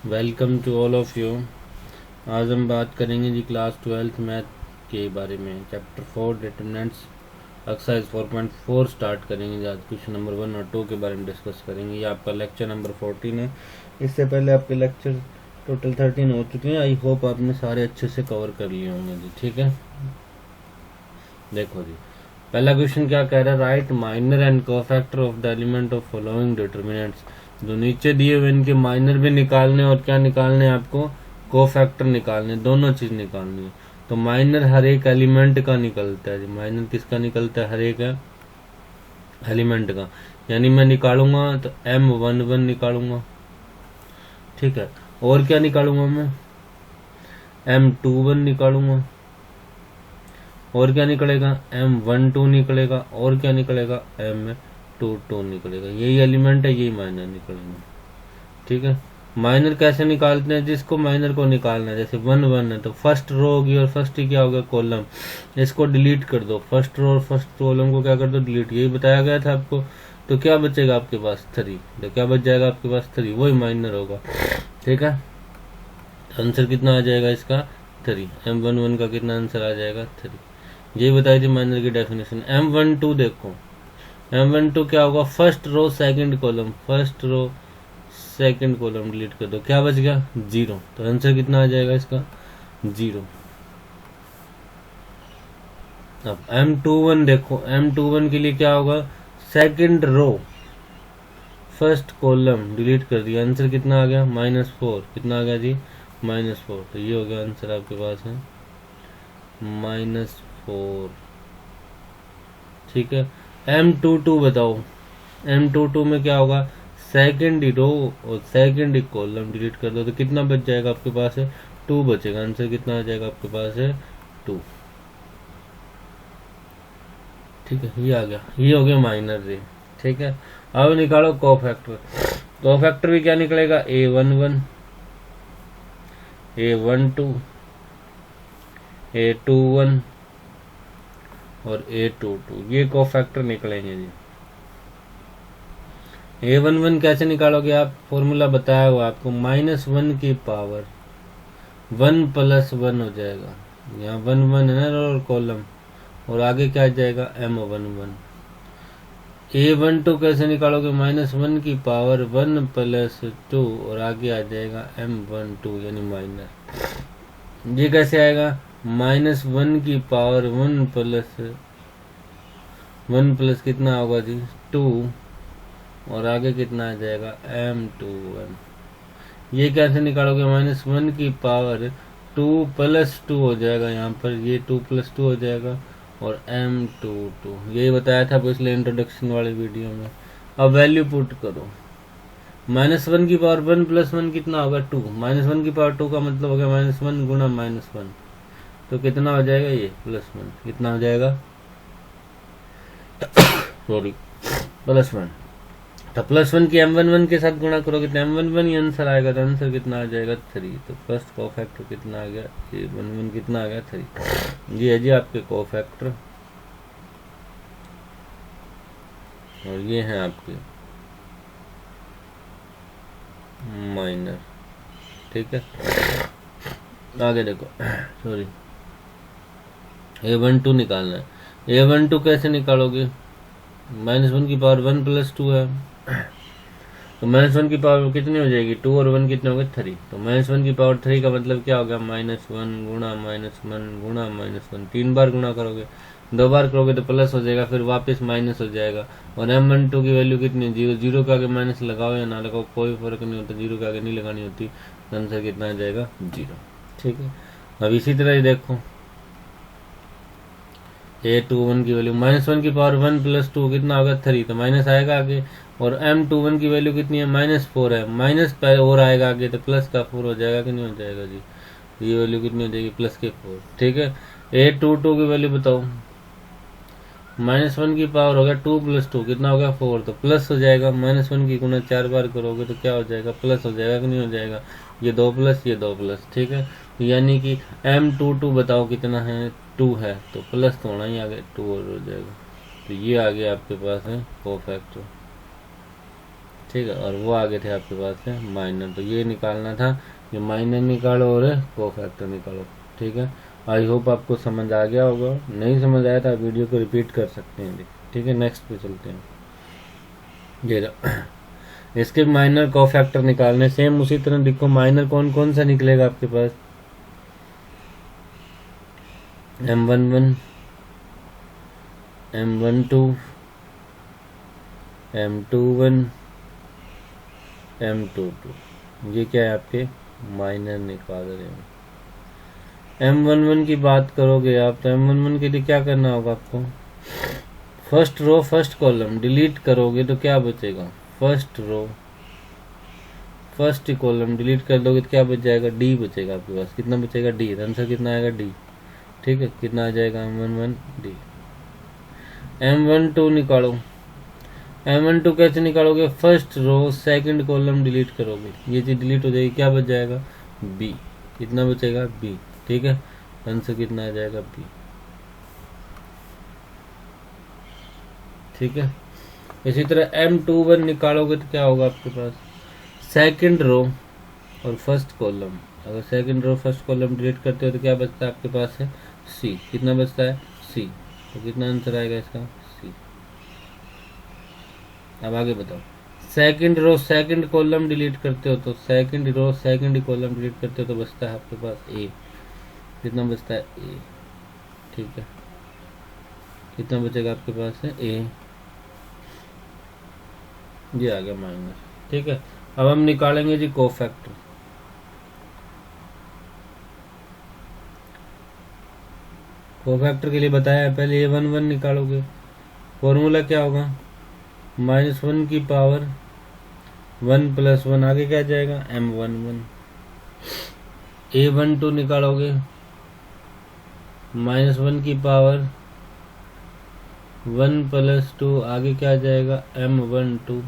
Welcome to all of you. आज हम बात करेंगे जी क्लास 12th मैथ के बारे में। चैप्टर 4 डिटरमिनेंट्स एक्सरसाइज 4.4 स्टार्ट करेंगे जी। आज क्वेश्चन नंबर 1 और 2 के बारे में डिस्कस करेंगे। ये आपका लेक्चर नंबर 14 है। इससे पहले आपके लेक्चर टोटल 13 हो चुके हैं। आई होप आपने सारे अच्छे से कवर कर लिए होंगे जी। ठीक है, देखो जी, पहला क्वेश्चन क्या कह रहा है, right minor and cofactor of the element of following determinants. जो नीचे दिए हुए इनके माइनर भी निकालने और क्या निकालने आपको, कोफैक्टर निकालने, दोनों चीज निकालनी है। तो माइनर हर एक एलिमेंट का निकलता है जी। माइनर किसका निकलता है, हर एक एलिमेंट का। यानी मैं निकालूंगा तो M11 निकालूंगा, ठीक है। और क्या निकालूंगा मैं, M21 निकालूंगा। और क्या निकलेगा, M12 निकलेगा। और क्या निकलेगा, M22 निकलेगा। यही एलिमेंट है, यही माइनर निकलेंगे, ठीक है। माइनर कैसे निकालते हैं, जिसको माइनर को निकालना है, जैसे 1 1 है तो फर्स्ट रो होगी और फर्स्ट ही क्या होगा, कॉलम। इसको डिलीट कर दो, फर्स्ट रो और फर्स्ट कॉलम को क्या कर दो, डिलीट। यही बताया गया था आपको। तो क्या बचेगा आपके पास, 3। तो क्या बच जाएगा आपके पास, 3, वही माइनर होगा, ठीक है। आंसर कितना आ जाएगा इसका, 3। M11 का कितना आंसर आ जाएगा, 3। यही बताई थी माइनर की डेफिनेशन। M12 देखो, M12 क्या होगा, first row second column, first row second column delete कर दो, क्या बच गया, 0। तो आंसर कितना आ जाएगा इसका, 0। अब M21 देखो, M21 के लिए क्या होगा, second row first column delete कर दिया, आंसर कितना आ गया, -4। कितना आ गया जी, -4। तो ये हो गया आंसर आपके पास है -4, ठीक है। M22 बताओ, M22 में क्या होगा, सेकंड रो और सेकंड कॉलम डिलीट कर दो, तो कितना बच जाएगा आपके पास है, 2 बचेगा। आंसर कितना आ जाएगा आपके पास है, 2, ठीक है। ये आ गया, ये हो गया माइनर रे, ठीक है। अब निकालो कोफैक्टर। कोफैक्टर भी क्या निकलेगा, A11, A12, A21 और A22, ये कोफैक्टर निकलेंगे जी। A11 कैसे निकालोगे आप, फॉर्मूला बताया हुआ आपको, -1 की पावर 1 + 1 हो जाएगा। यहाँ 1 1 है ना और कॉलम, और आगे क्या आ जाएगा, M11। A12 कैसे निकालोगे, -1 की पावर 1 + 2 और आगे आ जाएगा M12 यानी माइनर। ये कैसे आएगा, -1 की पावर 1 प्लस कितना होगा जी, 2 और आगे कितना आ जाएगा, M21। ये कैसे निकालोगे, -1 की पावर 2 + 2 हो जाएगा, यहाँ पर ये 2 + 2 हो जाएगा और M22। यही बताया था पिछले इंट्रोडक्शन वाले वीडियो में। अब वैल्यू पुट करो, -1 की पावर 1 + 1 कितना होगा, 2। -1 की पावर 2 का मतलब हो गया -1 गुणा -1, तो कितना हो जाएगा, ये +1। कितना हो जाएगा, सॉरी, +1। तो +1 की M11 के साथ गुणा करोगे तो M11 ही आंसर आएगा। तो आंसर कितना आ जाएगा, 3। तो फर्स्ट कोफैक्टर कितना आ गया, A11 कितना आ गया, 3। ये है जी आपके कोफैक्टर और ये हैं आपके माइनर, ठीक है। आगे देखो, सॉरी, A12 निकालना है। A12 कैसे निकालोगे, -1 की पावर 1 + 2 है, तो -1 की पावर कितनी हो जाएगी, 2 और 1 कितने हो गए, 3। तो -1 की पावर 3 का मतलब क्या होगा, -1 गुणा -1 गुणा -1। 3 बार गुणा करोगे, 2 बार करोगे तो प्लस हो जाएगा, फिर वापस माइनस हो जाएगा। और M12 की वैल्यू कितनी, 0। 0 के आगे माइनस लगाओ या ना लगाओ कोई फर्क नहीं होता, 0 के आगे नहीं लगानी होती। तो आंसर कितना आ जाएगा, 0, ठीक है। अब इसी तरह ही देखो, A21 की वैल्यू, -1 की पावर 1 + 2 कितना होगा, 3। तो माइनस आएगा आगे। और M21 की वैल्यू कितनी है, -4 है, माइनस और आएगा आगे तो प्लस का 4 हो जाएगा कि नहीं हो जाएगा जी। ये वैल्यू कितनी हो जाएगी, +4, ठीक है। A22 की वैल्यू बताओ, -1 की पावर हो गया 2 + 2 कितना हो गया, 4। तो प्लस हो जाएगा, -1 की गुना 4 बार करोगे तो क्या हो जाएगा, प्लस हो जाएगा कि नहीं हो जाएगा। ये 2 प्लस, ये 2 प्लस, ठीक है। यानी कि M22 बताओ कितना है, 2 है, तो प्लस तो होना ही आगे, 2 और हो जाएगा। तो ये आ गया आपके पास है कोफैक्टर, ठीक है, और वो आगे थे आपके पास है माइनर, तो ये निकालना था, ये माइनर निकालो और कोफैक्टर निकालो। ठीक है, आई होप आपको समझ आ गया होगा, नहीं समझ आया तो आप वीडियो को रिपीट कर सकते हैं। ठीक है, नेक्स्ट पे चलते हैं। ये इसके माइनर कोफैक्टर निकालने सेम उसी तरह देखो, माइनर कौन कौन सा निकलेगा आपके पास, M11, M12, M21, M22, ये क्या है आपके माइनर निकाल रहे हैं। M11 की बात करोगे आप तो M11 के लिए क्या करना होगा आपको, first row first column delete करोगे तो क्या बचेगा, first row first column delete कर दोगे तो क्या बच जाएगा, डी बचेगा आपके पास। कितना बचेगा, डी। आंसर कितना आएगा, डी। ठीक है, कितना आ जाएगा, M11 डी। M12 निकालो, M12 कैसे निकालोगे, first row second column delete करोगे, ये चीज डिलीट हो जाएगी, क्या बच जाएगा, बी। कितना बचेगा, बी। ठीक है, आंसर कितना आ जाएगा, बी। ठीक है, इसी तरह M21 निकालोगे तो क्या होगा आपके पास, सेकंड रो और फर्स्ट कॉलम, अगर second row first column delete करते हो तो क्या बचता है आपके पास है, सी। कितना बचता है, सी। तो कितना आंसर आएगा इसका, सी। अब आगे बताओ, second row second column delete करते हो तो second row second column delete करते हो तो बचता है आपके पास ए। कितना बचता है, ए। ठीक है, कितना बचेगा आपके पास है, ए। ये आ गया माइनस। ठीक है, अब हम निकालेंगे जी कोफैक्टर। कोफैक्टर के लिए बताया है, पहले A11 निकालोगे, फॉर्मूला क्या होगा, -1 की पावर 1 + 1, आगे क्या जाएगा, M11। A12 निकालोगे, -1 की पावर 1 + 2, आगे क्या जाएगा, M12।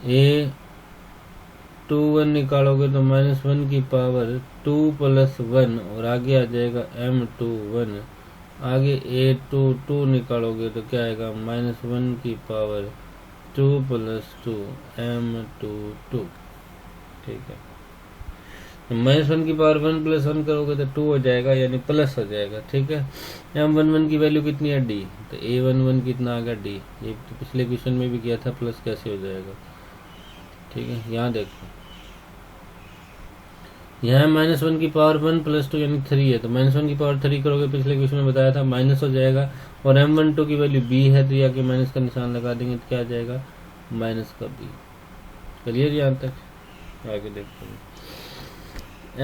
A21 निकालोगे तो -1 की पावर 2 + 1 और आगे आ जाएगा M21। आगे A22 निकालोगे तो क्या आएगा, -1 की पावर 2 + 2 M22। ठीक है, -1 की पावर 1 + 1 करोगे तो 2 हो जाएगा, यानी प्लस हो जाएगा। ठीक है, M11 की वैल्यू कितनी है, डी। तो A11 कितना आ गया, डी। ये तो पिछले क्वेश्चन में भी किया था, प्लस कैसे हो जाएगा। ठीक है, यहाँ देखो, यहाँ -1 की पावर 1 + 2 यानी 3 है, तो -1 की पावर 3 करोगे, पिछले क्वेश्चन में बताया था माइनस हो जाएगा, और M12 की वैल्यू b है तो यहाँ के माइनस का निशान लगा देंगे तो क्या आ जाएगा, माइनस का b। क्लियर यहाँ तक, आगे देखते हैं।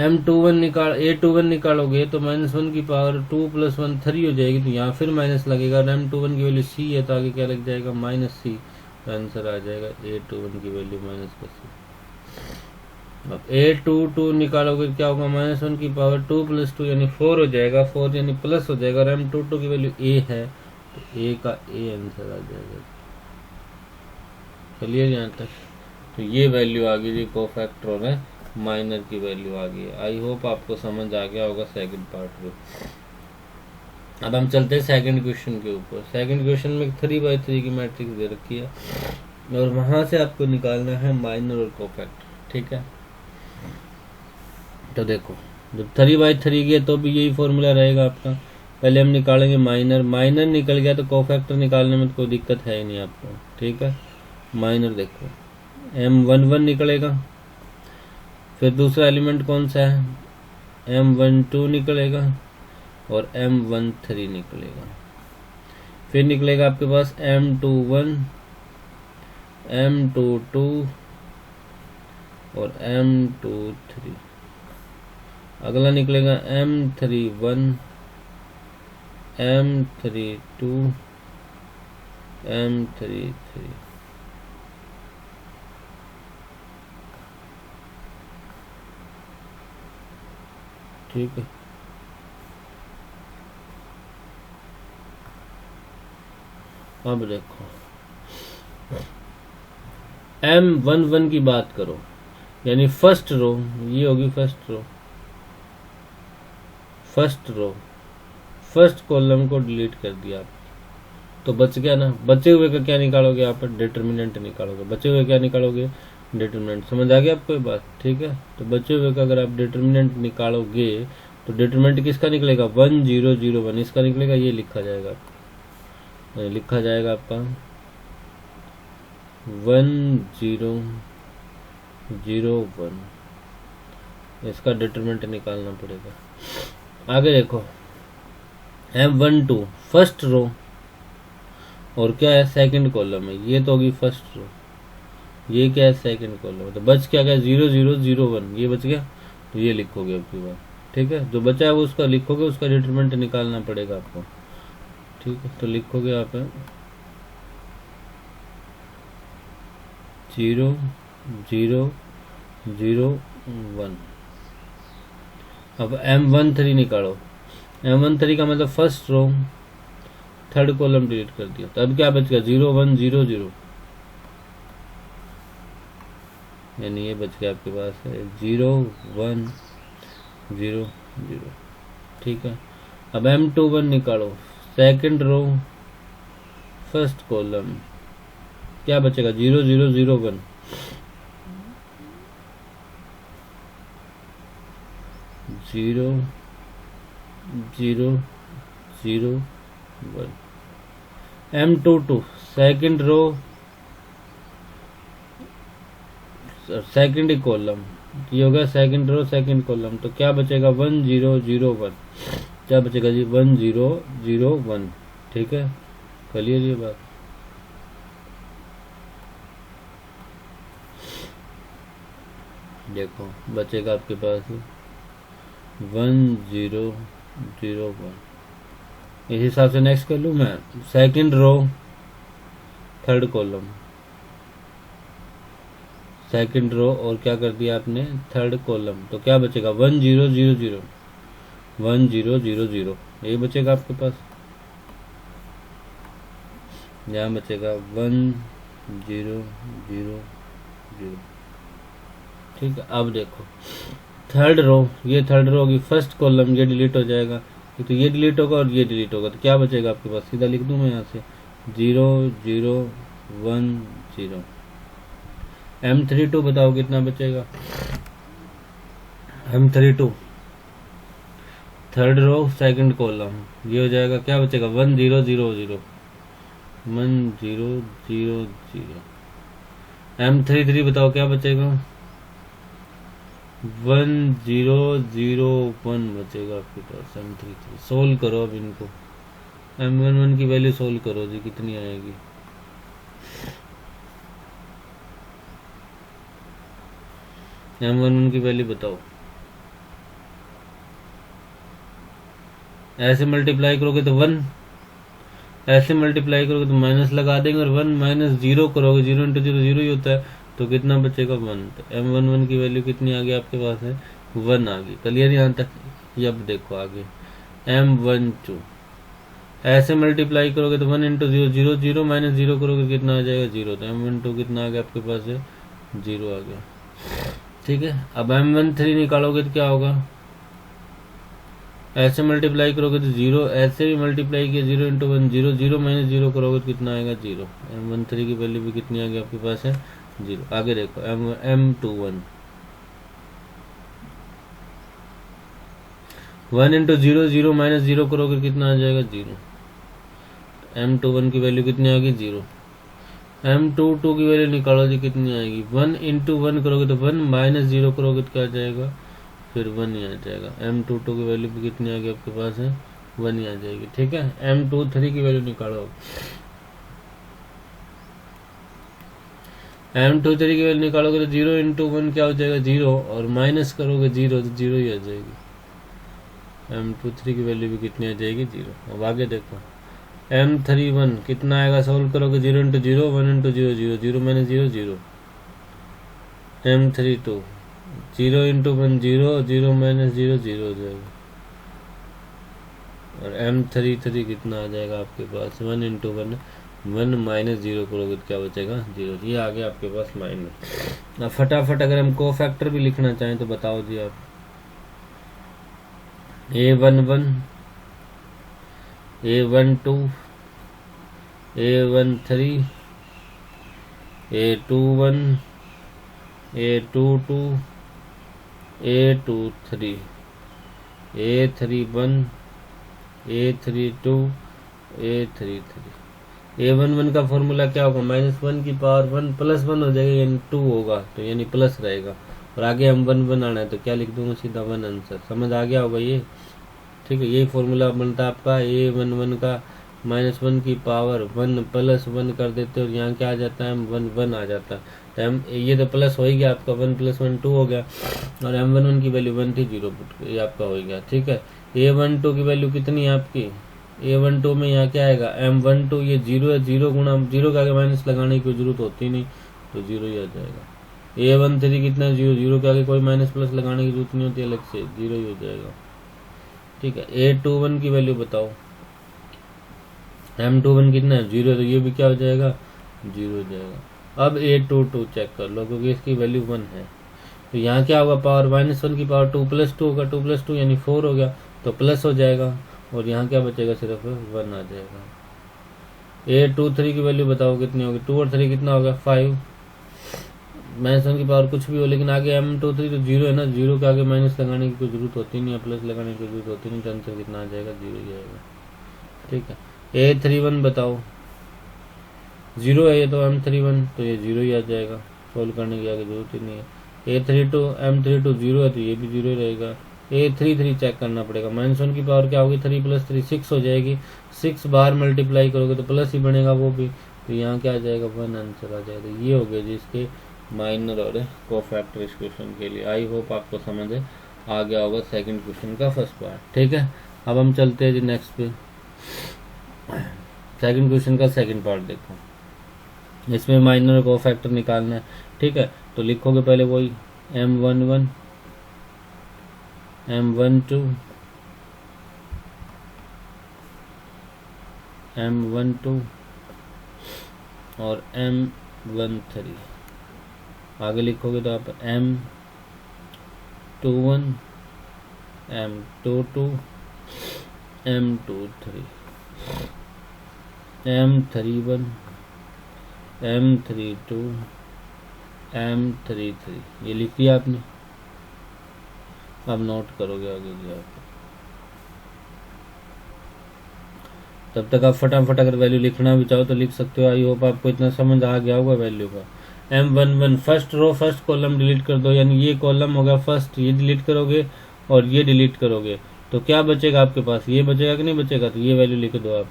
A21 निकालोगे तो -1 की पावर 2 + 1 3 हो जाएगी, तो यहाँ फिर माइनस लगेगा, और M21 की वैल्यू c है तो आगे क्या लग जाएगा, -c। आंसर आ जाएगा A21 की वैल्यू -c। अब A22 निकालोगे क्या होगा, -1 की पावर 2 + 2 यानी 4 हो जाएगा, 4 यानी प्लस हो जाएगा, और M22 की वैल्यू a है तो a का a आंसर आ जाएगा। चलिए यहाँ तक, तो ये वैल्यू आ गई जी कोफैक्टर और माइनर की वैल्यू आ गई है। आई होप आपको समझ आ गया होगा सेकंड पार्ट में। अब हम चलते हैं सेकंड क्वेश्चन के ऊपर। सेकंड क्वेश्चन में 3/3 की मैट्रिक्स दे रखी है और वहां से आपको निकालना है माइनर और कोफैक्टर। ठीक है, तो देखो, जब 3/3 की है तो भी यही फॉर्मूला रहेगा आपका। पहले हम निकालेंगे माइनर, माइनर निकल गया तो कोफैक्टर निकालने में तो कोई दिक्कत है ही नहीं आपको। ठीक है, माइनर देखो, M11 निकलेगा, फिर दूसरा एलिमेंट कौन सा है, M12 निकलेगा और M13 निकलेगा, फिर निकलेगा आपके पास M21, M22 और M23। अगला निकलेगा M31, M32, M33। ठीक है, अब देखो M11 की बात करो, यानी फर्स्ट रो, ये होगी first row, first row first column को डिलीट कर दिया, तो बच गया ना। बचे हुए का क्या निकालोगे आप? डिटर्मिनेंट निकालोगे। बचे हुए क्या निकालोगे? डिटर्मिनेंट। समझ आ गया आपको ये बात? ठीक है, तो बचे हुए का अगर आप डिटर्मिनेंट निकालोगे तो डिटर्मिनेंट किसका निकलेगा? 1 0 0 1 इसका निकलेगा। ये लिखा जाएगा आपका 1 0 0 1 इसका डिटरमिनेंट निकालना पड़ेगा। आगे देखो M12 फर्स्ट रो और क्या है? सेकंड कॉलम है। ये तो होगी फर्स्ट रो, ये क्या है? Second column. तो बच क्या गया? 0 0 0 1 ये बच गया। तो ये लिखोगे आपकी बात। ठीक है, जो बचा है वो उसका लिखोगे, उसका डिटरमिनेंट निकालना पड़ेगा आपको। ठीक है, तो लिखोगे यहाँ पे 0 0 0 1। अब M13 निकालो। M13 का मतलब first row third column delete कर दिया, तो अब क्या बच गया? 0 1 0 0, यानी ये बच गया आपके पास है 0 1 0 0। ठीक है, अब M21 निकालो। सेकंड रो फर्स्ट कॉलम क्या बचेगा? 0 0 0 1। Zero zero zero 1। M22 second row second column, ये होगा सेकंड रो सेकंड कॉलम। तो क्या बचेगा? 1 0 0 1। क्या बचेगा जी? 1 0 0 1। ठीक है, क्लियर ये बात? देखो बचेगा आपके पास 1 0 0 1। इस हिसाब से नेक्स्ट कर लूँ मैं। Second row third column, second row और क्या कर दिया आपने? Third column. तो क्या बचेगा? 1 0 0 0 1 0 0 0 यही बचेगा आपके पास। यहाँ बचेगा 1 0 0 0। ठीक है, अब देखो थर्ड रो, ये थर्ड रो होगी फर्स्ट कॉलम, ये डिलीट हो जाएगा। तो ये डिलीट होगा और ये डिलीट होगा, तो क्या बचेगा आपके पास? सीधा लिख दूं मैं यहाँ से 0 0 1 0। M32 बताओ कितना बचेगा? M32 third row second column, ये हो जाएगा। क्या बचेगा? 1 0 0 0 1 0 0 0। M33 बताओ क्या बचेगा? 1 0 0 1 बचेगा आपके पास। M33 सोल्व करो अब इनको। M11 की वैल्यू सोल्व करो जी, कितनी आएगी? M11 की वैल्यू बताओ। ऐसे मल्टीप्लाई करोगे तो 1, ऐसे मल्टीप्लाई करोगे तो माइनस लगा देंगे, और 1 माइनस 0 करोगे, 0 इंटू 0 0 ही होता है, तो कितना बचेगा? 1। तो M11 की वैल्यू कितनी आ गई आपके पास है? 1 आ गई। क्लियर यहाँ तक? अब देखो आगे M12 ऐसे मल्टीप्लाई करोगे तो 1 इंटू 0 0 0 माइनस 0 करोगे कितना आ जाएगा? 0। तो M12 कितना आ गया आपके पास है? 0 आ गया। ठीक है, अब M13 निकालोगे तो क्या होगा? ऐसे मल्टीप्लाई करोगे तो 0, ऐसे भी मल्टीप्लाई किया 0 इंटू 1 0 0 माइनस 0 करोगे तो कितना आएगा? 0। M13 की वैल्यू भी कितनी आ गई आपके पास है? 0। आगे देखो M21 1 इंटू 0 0 माइनस 0 करोगे कितना आ जाएगा? 0। M21 की वैल्यू कितनी आ गई? 0। M22 की वैल्यू निकालो जी, कितनी आएगी? 1 इंटू 1 करोगे तो 1 माइनस 0 करोगे तो क्या आ जाएगा? फिर 1 ही आ जाएगा। M22 की वैल्यू भी कितनी आ गई आपके पास है? 1 ही आ जाएगी। ठीक है, M23 की वैल्यू निकालो। M23 की वैल्यू निकालोगे तो 0 इंटू 1 क्या हो जाएगा? 0, और माइनस करोगे 0 तो 0 ही आ जाएगी। M23 की वैल्यू भी कितनी आ जाएगी? 0। अब आगे देखो M31 कितना आएगा? सोल्व करोगे 0 into 0 1 into 0 0 0 minus 0 0। M32 0 into 1 0 0 minus 0 0 हो जाएगा। और M33 कितना आ जाएगा आपके पास? 1 इंटू 1 1 माइनस 0 करोगे तो क्या बचेगा? 0। ये आ गया आपके पास माइनस। अब फटाफट अगर हम को फैक्टर भी लिखना चाहें तो बताओ जी आप। A11 A12 A13, A21, A22, A23, A31, A32, A33। A11 का फॉर्मूला क्या होगा, -1 की पावर 1 + 1 हो जाएगा, यानी 2 होगा, तो यानी प्लस रहेगा। और आगे हम 1 आना है तो क्या लिख दूंगा, सीधा 1 आंसर। समझ आ गया होगा ये, ठीक है। यही फॉर्मूला बनता है आपका A11 का, -1 की पावर 1 + 1 कर देते और यहाँ क्या आ जाता है, 1 आ जाता है। तो हम ये तो प्लस हो ही गया आपका, 1 + 1 2 हो गया, और M11 की वैल्यू 1 थी, 0 पुट, ये आपका हो गया, ठीक है। A12 की वैल्यू कितनी है आपकी, A12 में यहाँ क्या आएगा, M12, ये 0 है, 0 गुणा 0 के आगे माइनस लगाने की कोई जरूरत होती नहीं, तो 0 ही आ जाएगा। A13 कितना है, 0, 0 के आगे कोई माइनस प्लस लगाने की जरूरत नहीं होती, अलग से 0 ही हो जाएगा, ठीक है। A21 की वैल्यू बताओ, M21 कितना है, 0, तो ये भी क्या हो जाएगा, 0 हो जाएगा। अब A22 चेक कर लो, क्योंकि इसकी वैल्यू 1 है, तो यहाँ क्या होगा, पावर -1 की पावर 2 + 2 होगा, 2 + 2 यानी 4 हो गया, तो प्लस हो जाएगा, और यहाँ क्या बचेगा, सिर्फ 1 आ जाएगा। A23 की वैल्यू बताओ कितनी होगी, 2 और 3 कितना होगा, 5, -1 की पावर कुछ भी हो, लेकिन आगे M23 तो 0 है ना, 0 के आगे माइनस लगाने की कोई जरूरत होती नहीं है, प्लस लगाने की जरूरत होती नहीं, तो आंसर कितना आ जाएगा, 0 ही आएगा, ठीक है। A31 बताओ, 0 है ये तो, M31 तो ये 0 ही आ जाएगा, सोल्व करने की आगे जरूरत ही नहीं है। A32, M32 0 है तो ये भी 0 ही रहेगा। A33 चेक करना पड़ेगा, -1 की पावर क्या होगी, 3 + 3 6 हो जाएगी, 6 बार मल्टीप्लाई करोगे तो प्लस ही बनेगा वो भी, तो यहाँ क्या आ जाएगा, 1 आंसर आ जाएगा। तो ये हो गया जी इसके माइनर और कोफैक्टर इस क्वेश्चन के लिए। आई होप आपको समझ आ गया होगा सेकंड क्वेश्चन का फर्स्ट पार्ट, ठीक है। अब हम चलते हैं जी नेक्स्ट पे, सेकंड क्वेश्चन का सेकंड पार्ट देखो, इसमें माइनर और कोफैक्टर निकालना है, ठीक है। तो लिखोगे पहले वही M11, M12, M12 और M13, आगे लिखोगे तो आप M21, M22, M23, M31, M32, M33, ये लिख दिया आपने। अब नोट करोगे आगे जी आप, तब तक आप फटाफट अगर वैल्यू लिखना भी चाहो तो लिख सकते हो। आई होप आपको इतना समझ आ गया होगा वैल्यू का। M11 first row first column delete कर दो, यानी ये कॉलम होगा फर्स्ट, ये डिलीट करोगे और ये डिलीट करोगे तो क्या बचेगा आपके पास, ये बचेगा कि नहीं बचेगा, तो ये वैल्यू लिख दो आप,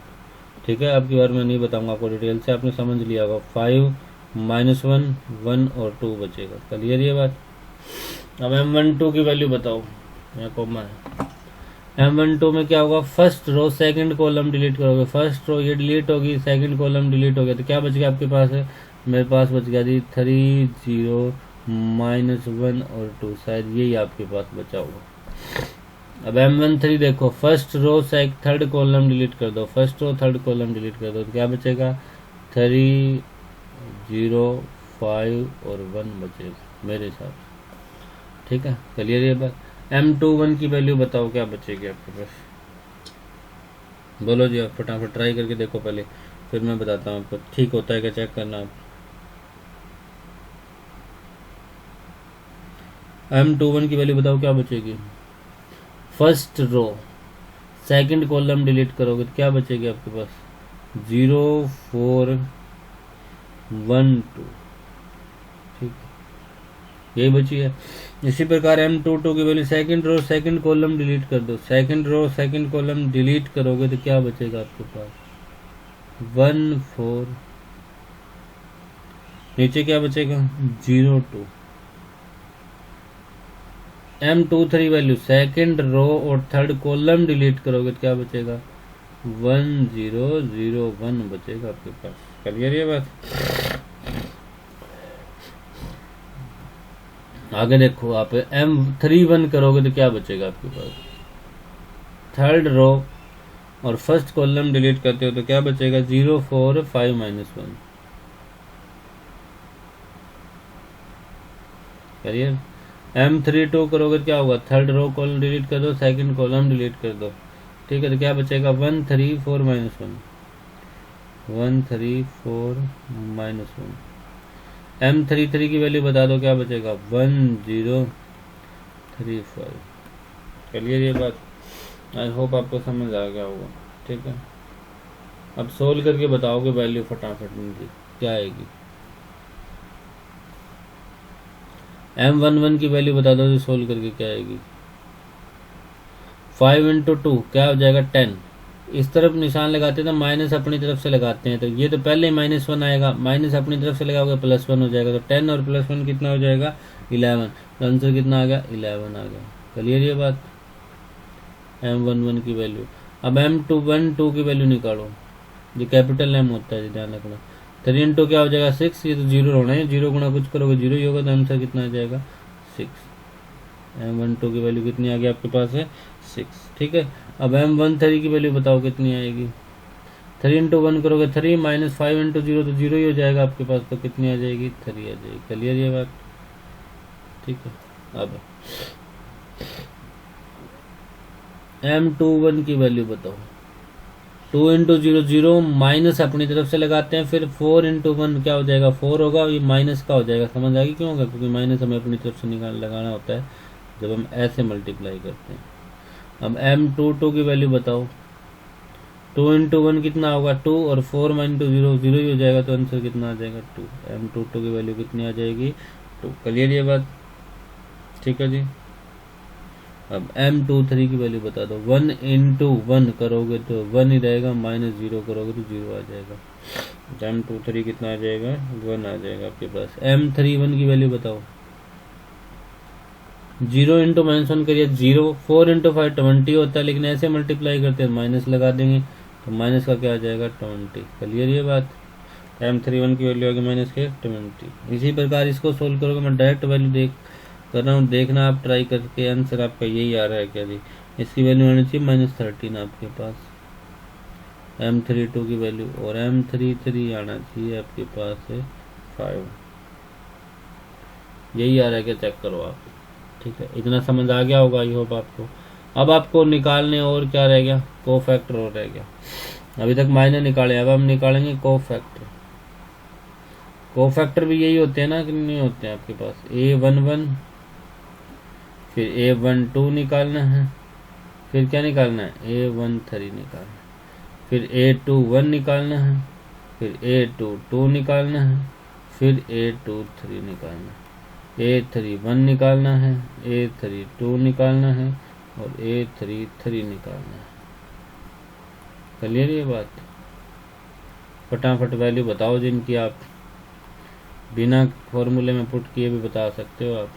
ठीक है। अब की बार मैं नहीं बताऊंगा आपको डिटेल से, आपने समझ लिया होगा। 5, -1, 1 और 2 बचेगा, क्लियर ये बात। अब M12 की वैल्यू बताओ, यहाँ कॉमा है। M12 में क्या होगा, first row second column delete करोगे, फर्स्ट रो ये डिलीट होगी, सेकंड कॉलम डिलीट हो गया, तो क्या बच गया आपके पास है, मेरे पास बच गया जी 3, 0, -1 और 2, शायद यही आपके पास बचा होगा। अब M13 देखो, first row third column delete कर दो, first row third column delete कर दो, तो क्या बचेगा, 3, 0, 5 और 1 बचेगा मेरे हिसाब से, ठीक है, क्लियर ये बात। M21 की वैल्यू बताओ क्या बचेगी आपके पास, बोलो जी आप फटाफट, ट्राई करके देखो पहले, फिर मैं बताता हूँ आपको, ठीक होता है क्या चेक करना आप। M21 की वैल्यू बताओ क्या बचेगी, first row second column delete करोगे तो क्या बचेगी आपके पास, 0, 4, 1, 2, ठीक है, यही बची है। इसी प्रकार M22 की value second row second column delete कर दो, second row second column delete करोगे तो क्या बचेगा आपके पास, 1, 4, नीचे क्या बचेगा, 0, 2। M23 वैल्यू सेकंड रो और थर्ड कॉलम डिलीट करोगे तो क्या बचेगा, 1, 0, 0, 1 बचेगा आपके पास, क्लियर ये बात। आगे देखो आप M31 करोगे तो क्या बचेगा आपके पास, थर्ड रो और फर्स्ट कॉलम डिलीट करते हो तो क्या बचेगा, 0, 4, 5, -1, क्लियर। M32 करोगे क्या होगा, थर्ड रो कॉलम डिलीट कर दो, सेकंड कॉलम डिलीट कर दो, ठीक है, तो क्या बचेगा, 1, 3, 4, -1। 134 माइनस 1। M33 की वैल्यू बता दो, क्या बचेगा 1035। चलिए ये बात, आई होप आपको समझ आ गया होगा। ठीक है, अब सोल्व करके बताओगे वैल्यू फटाफट इनकी क्या आएगी। M11 की वैल्यू बता दो, सोल्व करके क्या आएगी। 5 इंटू 2 क्या हो जाएगा 10। इस तरफ निशान लगाते हैं तो माइनस अपनी तरफ से लगाते हैं, तो ये तो पहले -1 आएगा, माइनस अपनी तरफ से लगाओगे +1 हो जाएगा, तो 10 और +1 कितना हो जाएगा 11। तो आंसर कितना आ गया 11 आ गया। क्लियर ये बात, M11 की वैल्यू। अब M212 की वैल्यू निकालो, जो कैपिटल M होता है, ध्यान रखना। 3 इंटू क्या हो जाएगा 6, ये तो 0 होना है, 0 गुणा कुछ करोगे 0 ही होगा, तो आंसर कितना आ जाएगा 6। M12 की वैल्यू कितनी आ गई आपके पास है 6। ठीक है, अब M13 की वैल्यू बताओ कितनी आएगी। 3 इंटू 1 करोगे 3, माइनस 5 इंटू 0 तो 0 ही हो जाएगा आपके पास, तो कितनी आ जाएगी 3 आ जाएगी। क्लियर ये बात, ठीक है। अब M21 की वैल्यू बताओ। 2 इंटू 0 0, माइनस अपनी तरफ से लगाते हैं, फिर 4 इंटू 1 क्या हो जाएगा 4 होगा, ये माइनस का हो जाएगा। समझ आ गई क्यों होगा, क्योंकि माइनस हमें अपनी तरफ से लगाना होता है जब हम ऐसे मल्टीप्लाई करते हैं। अब M22 की वैल्यू बताओ। 2 इंटू 1 कितना होगा 2, और 4 इंटू 0 0 ही हो जाएगा, तो आंसर कितना आ जाएगा 2। M22 की वैल्यू कितनी आ जाएगी 2। क्लियर ये बात, ठीक है जी। अब M23 की वैल्यू बता दो। 1 इंटू 1 करोगे तो 1 ही रहेगा, माइनस 0 करोगे तो 0 आ जाएगा। M23 कितना आ जाएगा 1 आ जाएगा आपके पास। M31 की वैल्यू बताओ। 0 इंटू -1 करिए 0, 4 इंटू 5 20 होता है, लेकिन ऐसे मल्टीप्लाई करते हैं माइनस लगा देंगे, तो माइनस का क्या आ जाएगा 20। क्लियर ये बात, M31 की वैल्यू आगे माइनस के 20। इसी प्रकार इसको सोल्व करोगे, मैं डायरेक्ट वैल्यू कर रहा हूँ, देखना आप ट्राई करके, आंसर आपका यही आ रहा है क्या जी। इसकी वैल्यू आनी चाहिए -13 आपके पास, M32 की वैल्यू, और M33 आना चाहिए आपके पास है 5। यही आ रहा है क्या, चेक करो आप। ठीक है, इतना समझ आ गया होगा आई होप आपको। अब आपको निकालने और क्या रह गया, कोफैक्टर और रह गया। अभी तक माइनर निकाले, अब हम निकालेंगे कोफैक्टर। कोफैक्टर भी यही होते हैं ना कि नहीं होते हैं आपके पास। A11 फिर A12 निकालना है, फिर क्या निकालना है A13 निकालना है, फिर A21 निकालना है, फिर A22 निकालना है, फिर A23 निकालना है, A31 निकालना है, A32 निकालना है, और A33 निकालना है। क्लियर ये बात, फटाफट वैल्यू बताओ जिनकी आप बिना फॉर्मूले में पुट किए भी बता सकते हो आप।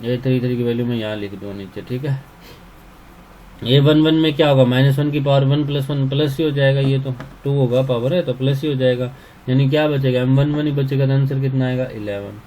A33 की वैल्यू मैं यहाँ लिख दूँ नीचे, ठीक है। A11 में क्या होगा, -1 की पावर 1 + 1 प्लस ही हो जाएगा, ये तो 2 होगा पावर है तो प्लस ही हो जाएगा, यानी क्या बचेगा M11 ही बचेगा, तो आंसर कितना आएगा 11।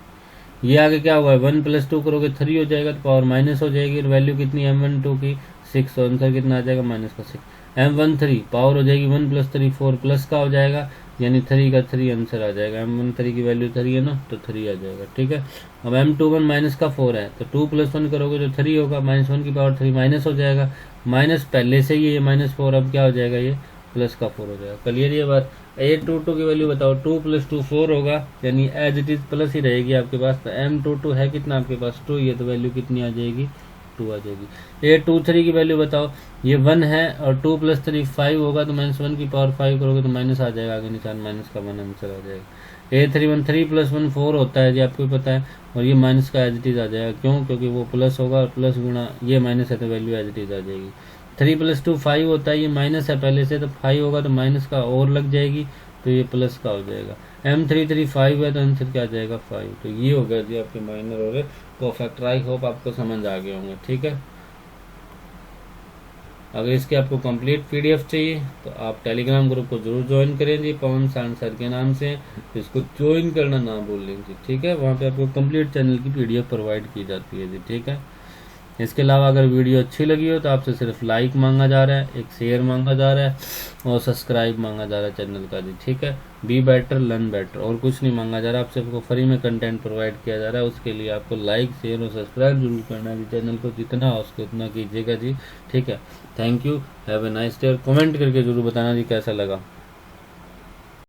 ये आगे क्या होगा 1 + 2 करोगे 3 हो जाएगा, तो पावर माइनस हो जाएगी, और वैल्यू कितनी M12 की 6, तो आंसर कितना आ जाएगा -6। M13 पावर हो जाएगी 1 + 3 4 प्लस का हो जाएगा, यानी 3 का 3 आंसर आ जाएगा। M13 की वैल्यू 3 है ना, तो 3 आ जाएगा, ठीक है। अब M21 माइनस का 4 है, तो 2 + 1 करोगे तो 3 होगा, -1 की पावर 3 माइनस हो जाएगा, माइनस पहले से ही ये -4, अब क्या हो जाएगा ये प्लस का 4 हो जाएगा। क्लियर ये बात। A22 की वैल्यू बताओ। 2 + 2 4 होगा, यानी एज इट इज प्लस ही रहेगी आपके पास। तो M22 है कितना आपके पास 2, ये तो वैल्यू कितनी आ जाएगी 2 आ जाएगी। A23 की वैल्यू बताओ। ये 1 है और 2 + 3 5 होगा, तो -1 की पावर 5 करोगे तो माइनस आ जाएगा, आगे निशान माइनस का 1 आंसर आ जाएगा। A31 3 + 1 4 होता है जी, आपको पता है, और ये माइनस का एज इट इज आ जाएगा, क्यों, क्योंकि वो प्लस होगा, और प्लस गुणा ये माइनस है तो वैल्यू एज इट इज आ जाएगी। 3 + 2 5 होता है, ये माइनस है पहले से, तो 5 होगा तो माइनस का और लग जाएगी, तो ये प्लस का हो जाएगा। M33 5 है, तो आंसर क्या आ जाएगा 5। तो ये हो गया जी आपके माइनर और कोफैक्टर। आई होप आपको समझ आ गए होंगे, ठीक है। अगर इसके आपको कंप्लीट PDF चाहिए तो आप टेलीग्राम ग्रुप को जरूर ज्वाइन करें जी, पवन सांड सर के नाम से। इसको ज्वाइन करना ना भूलें जी, ठीक है। वहाँ पे आपको कंप्लीट चैनल की PDF प्रोवाइड की जाती है जी, ठीक है। इसके अलावा अगर वीडियो अच्छी लगी हो तो आपसे सिर्फ लाइक मांगा जा रहा है, एक शेयर मांगा जा रहा है, और सब्सक्राइब मांगा जा रहा है चैनल का जी, ठीक है। बी बेटर लर्न बेटर, और कुछ नहीं मांगा जा रहा, आपसे आपको फ्री में कंटेंट प्रोवाइड किया जा रहा है। उसके लिए आपको लाइक शेयर और सब्सक्राइब जरूर करना है जी, चैनल को जितना हो उसको उतना कीजिएगा जी, ठीक है। Thank you, have a nice day. और कमेंट करके जरूर बताना जी कैसा लगा।